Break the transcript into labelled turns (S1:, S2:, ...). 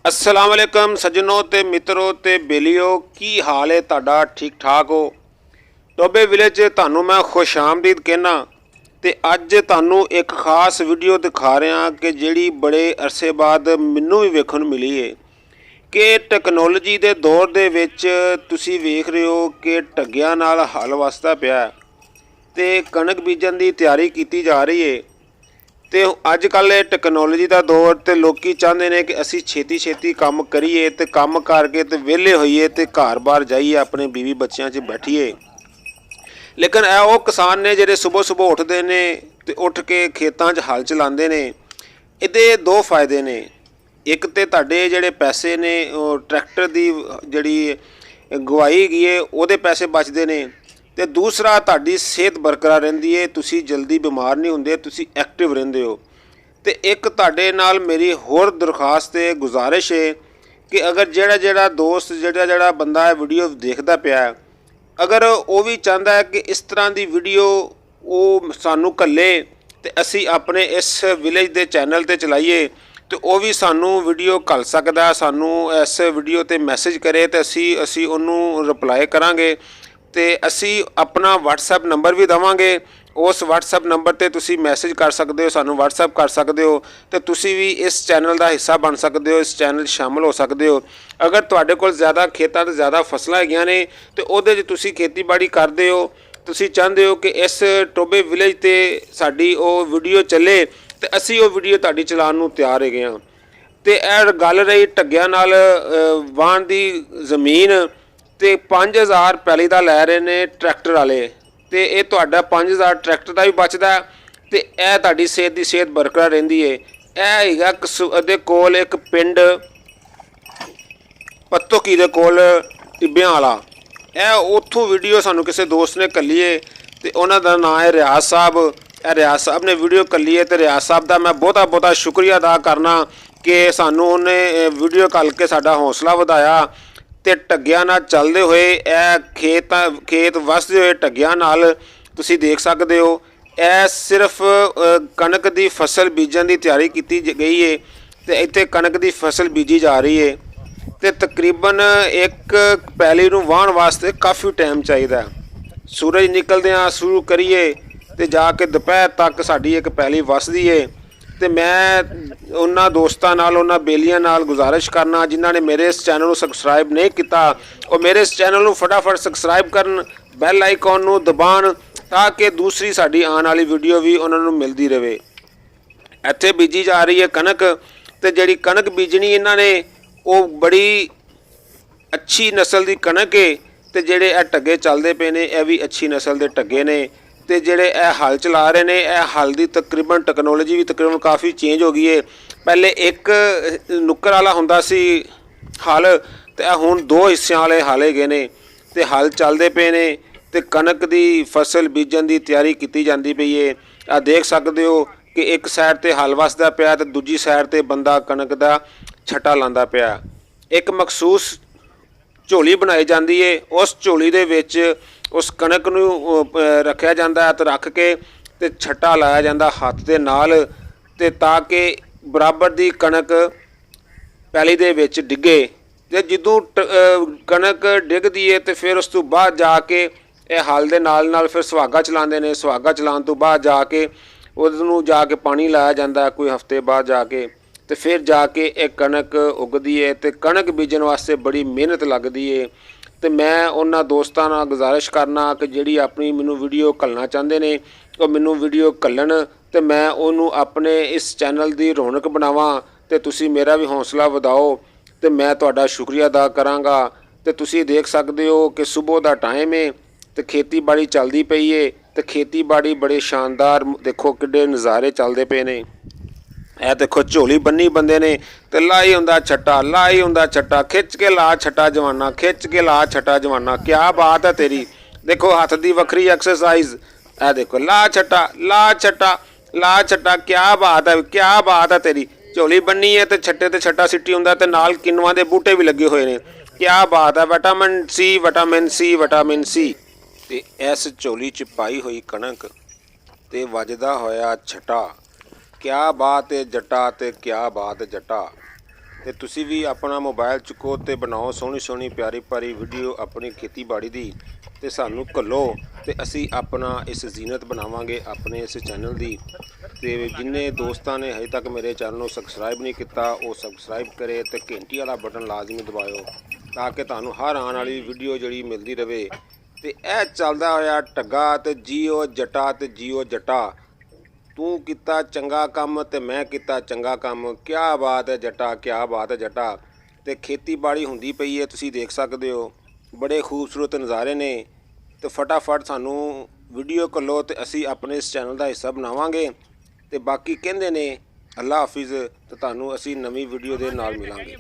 S1: अस्सलाम वालेकुम सज्जनों ते मित्रों ते बेलियो की हाल है तुहाडा ठीक ठाक हो। टोबे विलेज तुहानू मैं खुश आमदीद कहना ते अज तुहानू एक खास वीडियो दिखा रहा कि जिहड़ी बड़े अरसे बाद मैनू भी वेखण नूं मिली है कि टैक्नोलॉजी के दौर दे विच तुसीं वेख रहे हो कि ढग्गियां नाल हल वसदा पिया ते कणक बीजण की तैयारी की जा रही है। तो अजकल टैक्नोलॉजी का दौर तो लोग चाहते हैं कि असी छेती छेती काम करिए तो काम करके तो वेले होइए तो घर बार जाइए अपने बीवी बच्चों च बैठिए। लेकिन ए वो किसान ने जिहड़े सुबह सुबह उठते हैं तो उठ के खेतों च हल चलाते हैं। ये दो फायदे ने, एक तो तुहाडे जिहड़े पैसे ने ट्रैक्टर की जिहड़ी गवाई गई है वो पैसे बचते हैं तो दूसरा तुहाडी सेहत बरकरार रहिंदी है, तुसी जल्दी बीमार नहीं हुंदे, तुसी एक्टिव रहिंदे हो। तो एक तुहाडे नाल मेरी होर दरखास्त है, गुजारिश है कि अगर जिहड़ा दोस्त जिहड़ा बंदा वीडियो देखदा पिया है, अगर वो भी चाहता है कि इस तरह की वीडियो वो सानू घल्ले तो असी अपने इस विलेज के चैनल ते चलाइए तो वो भी सानू वीडियो घल सकदा, सानू इस वीडियो ते मैसेज करे तो असी उन्होंने रिप्लाई करांगे तो असी अपना WhatsApp नंबर भी देवांगे। उस WhatsApp नंबर ते तुसी मैसेज कर सकते हो, सानू WhatsApp कर सकते हो तो तुसी भी इस चैनल का हिस्सा बन सकते हो, इस चैनल शामिल हो सकते हो। अगर तुहाडे कोल ज़्यादा खेतों ते ज़्यादा फसलां हैगियां ने तो उहदे च तुसी खेतीबाड़ी करते हो, तुसी चाहते हो कि इस टोबे विलेज ते साडी वो वीडियो चले तो असी वो वीडियो तुहाडी चलाउण नूं तैयार हैगे हां। ते यह गल रही ढग्गियां नाल वाहण दी ज़मीन तो 5000 पैली का लै रहे ने ट्रैक्टर वाले, तो ये तुहाडा 5000 ट्रैक्टर का भी बचदा तो यह तुहाडी सेहत बरकरार रहिंदी है। यह हैगा दे कोल एक पिंड पत्तोकी दे कोल टिब्बियां वाला, यह उत्थों वीडियो सानू किसी दोस्त ने घल्ली है तो उन्हां दा नाम है रियाज साहब। रियाज साहब ने वीडियो घल्ली है तो रियाज साहब का मैं बहुत बहुत शुक्रिया अदा करना कि सानू उन्हें वीडियो घल के साडा हौसला वधाया ते ढग्गियां नाल चलदे होए खेत वसदे होए ढग्गियां नाल तुसीं देख सकते हो। यह सिर्फ कणक की फसल बीजण की तैयारी की गई है तो इत्थे कणक की फसल बीजी जा रही है तो तकरीबन एक पैली नूं वाहण वास्ते काफ़ी टाइम चाहिए। सूरज निकलदियां शुरू करिए तो जाके दोपहर तक साडी एक पैली वसदी है। तो मैं उन्होंने दोस्तों नाल उन्होंने बेलियां नाल गुजारिश करना जिन्होंने मेरे इस चैनल को सबसक्राइब नहीं किया और मेरे इस चैनल को फटाफट सबसक्राइब करन, बैल आइकॉन नूं दबाण ताकि दूसरी साडी आने वाली वीडियो भी उन्होंने मिलती रहे। इत्थे बीजी जा रही है कणक तो जिहड़ी कणक बीजनी इन्होंने वो बड़ी अच्छी नस्ल की कणक है तो जिहड़े यह ढग्गे चलते पे ने यह भी अच्छी नस्ल के ढग्गे ने तो जिहड़े हल चला रहे हैं यह हल की तकरीबन टैक्नोलॉजी भी तकरीबन काफ़ी चेंज हो गई है। पहले एक नुक्कर वाला हुंदा सी हल तो हुण दो हिस्सों वाले हल हैगे ने तो हल चलते पे ने तो कणक की फसल बीजण की तैयारी की जाती पई है। आ देख सकते हो कि एक साइड ते हल वसदा पिया तो दूजी साइड ते बंदा कणक का छट्टा लांदा पिया। एक मखसूस झोली बनाई जाती है, उस झोली दे विच उस कणक नूं रखा जाता है तो रख के ते छट्टा लाया जाता हाथ दे नाल ते ताकि बराबर दी कणक पैली दे विच डिगे। ते जदों कणक डिगदी है तो फिर उस तो बाद जाके यह हल दे नाल फिर सुहागा चलाते हैं। सुहागा चलाने तो बाद जाके उहनूं जाके पानी लाया जाता है कोई हफ्ते बाद जाके तो फिर जाके एक कणक उगदी है। तो कणक बीजण वास्ते बड़ी मेहनत लगती है। तो मैं उन्होंने दोस्तों नाल गुजारिश करना कि जिहड़ी अपनी मैनू वीडियो घल्लना चाहते हैं तो मैनू वीडियो घल्लन तो मैं उन्होंने अपने इस चैनल की रौनक बनावां तो तुसी मेरा भी हौसला वधाओ तो मैं तुहाडा शुक्रिया अदा करांगा। तो तुसी देख सकते हो कि सुबह का टाइम है तो खेतीबाड़ी चलती पई है तो खेतीबाड़ी बड़े शानदार देखो किड्डे नज़ारे चलते पे ने। यह देखो झोली बन्नी बंदे ने तो लाई हुंदा छट्टा, लाई हुंदा छट्टा, खिच के ला छट्टा जवाना, खिच के ला छट्टा जवाना। क्या बात है तेरी, देखो हथ की वक्री एक्सरसाइज। यह देखो ला छट्टा ला छट्टा ला छट्टा, क्या बात है, क्या बात है तेरी। झोली बन्नी है तो छट्टे ते छट्टा सिट्टी हुंदा ते नाल किन्नुआं दे बूटे भी लगे हुए ने। क्या बात है, vitamin C vitamin C vitamin C. ते इस झोली च पाई हुई कणक ते वजदा होया छट्टा। क्या बात है जट्टा ते क्या बात जट्टा। ਤੇ ਤੁਸੀਂ ਵੀ ਆਪਣਾ ਮੋਬਾਈਲ ਚੁੱਕੋ ਤੇ ਬਣਾਓ ਸੋਹਣੀ ਸੋਹਣੀ ਪਿਆਰੀ ਪਿਆਰੀ ਵੀਡੀਓ ਆਪਣੀ ਖੇਤੀਬਾੜੀ ਦੀ ਤੇ ਸਾਨੂੰ ਘੱਲੋ ਤੇ ਅਸੀਂ ਆਪਣਾ ਇਸ ਜ਼ੀਨਤ ਬਣਾਵਾਂਗੇ ਆਪਣੇ ਇਸ ਚੈਨਲ ਦੀ। ਤੇ ਜਿੰਨੇ ਦੋਸਤਾਂ ਨੇ ਹਜੇ ਤੱਕ ਮੇਰੇ ਚੈਨਲ ਨੂੰ ਸਬਸਕ੍ਰਾਈਬ ਨਹੀਂ ਕੀਤਾ ਉਹ ਸਬਸਕ੍ਰਾਈਬ ਕਰੇ ਤੇ ਘੰਟੀ ਵਾਲਾ ਬਟਨ ਲਾਜ਼ਮੀ ਦਬਾਇਓ ਤਾਂ ਕਿ ਤੁਹਾਨੂੰ ਹਰ ਆਉਣ ਵਾਲੀ ਵੀਡੀਓ ਜਿਹੜੀ ਮਿਲਦੀ ਰਹੇ। ਤੇ ਇਹ ਚੱਲਦਾ ਹੋਇਆ ਢੱਗਾ ਤੇ ਜੀਓ ਜੱਟਾ ਤੇ ਜੀਓ ਜੱਟਾ, ਤੂੰ ਕੀਤਾ ਚੰਗਾ ਕੰਮ ਤੇ ਮੈਂ ਕੀਤਾ ਚੰਗਾ ਕੰਮ, ਕਿਆ ਬਾਤ ਹੈ ਜੱਟਾ ਕਿਆ ਬਾਤ ਹੈ ਜੱਟਾ। ਤੇ ਖੇਤੀਬਾੜੀ ਹੁੰਦੀ ਪਈ ਹੈ, ਤੁਸੀਂ ਦੇਖ ਸਕਦੇ ਹੋ ਬੜੇ ਖੂਬਸੂਰਤ ਨਜ਼ਾਰੇ ਨੇ। ਤੇ ਫਟਾਫਟ ਸਾਨੂੰ ਵੀਡੀਓ ਘੱਲੋ ਤੇ ਅਸੀਂ ਆਪਣੇ ਇਸ ਚੈਨਲ ਦਾ ਹਿੱਸਾ ਬਣਾਵਾਂਗੇ। ਤੇ ਬਾਕੀ ਕਹਿੰਦੇ ਨੇ ਅੱਲਾ ਹਾਫਿਜ਼, ਤੇ ਤੁਹਾਨੂੰ ਅਸੀਂ ਨਵੀਂ ਵੀਡੀਓ ਦੇ ਨਾਲ ਮਿਲਾਂਗੇ।